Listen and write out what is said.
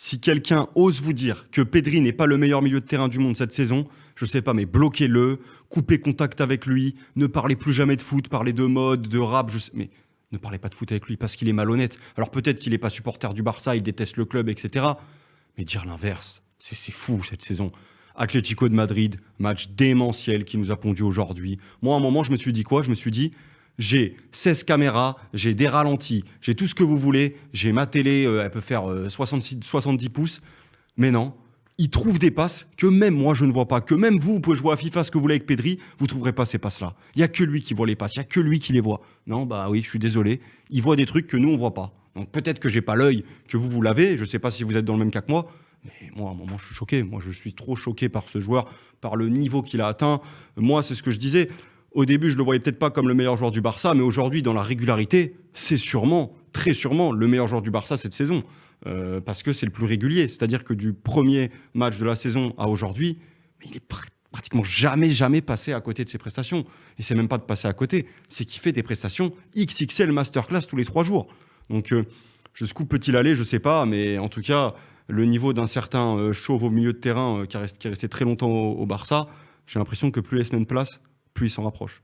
Si quelqu'un ose vous dire que Pedri n'est pas le meilleur milieu de terrain du monde cette saison, je sais pas, mais bloquez-le, coupez contact avec lui, ne parlez plus jamais de foot, parlez de mode, de rap, mais ne parlez pas de foot avec lui parce qu'il est malhonnête. Alors peut-être qu'il n'est pas supporter du Barça, il déteste le club, etc. Mais dire l'inverse, c'est fou cette saison. Atlético de Madrid, match démentiel qui nous a pondu aujourd'hui. Moi, à un moment, je me suis dit quoi? Je me suis dit, j'ai 16 caméras, j'ai des ralentis, j'ai tout ce que vous voulez, j'ai ma télé, elle peut faire 70 pouces, mais non, il trouve des passes que même moi je ne vois pas, que même vous pouvez jouer à FIFA ce que vous voulez avec Pedri, vous ne trouverez pas ces passes-là. Il n'y a que lui qui voit les passes, il n'y a que lui qui les voit. Non, bah oui, je suis désolé, il voit des trucs que nous on ne voit pas. Donc peut-être que j'ai pas l'œil que vous l'avez, je ne sais pas si vous êtes dans le même cas que moi, mais moi à un moment je suis choqué, moi je suis trop choqué par ce joueur, par le niveau qu'il a atteint. Moi c'est ce que je disais, au début, je le voyais peut-être pas comme le meilleur joueur du Barça, mais aujourd'hui, dans la régularité, c'est sûrement, très sûrement, le meilleur joueur du Barça cette saison. Parce que c'est le plus régulier. C'est-à-dire que du premier match de la saison à aujourd'hui, il est pratiquement jamais passé à côté de ses prestations. Et c'est même pas de passer à côté, c'est qu'il fait des prestations XXL masterclass tous les 3 jours. Donc, jusqu'où peut-il aller, je sais pas, mais en tout cas, le niveau d'un certain chauve au milieu de terrain qui est resté très longtemps au Barça, j'ai l'impression que plus les semaines passent, plus il s'en rapproche.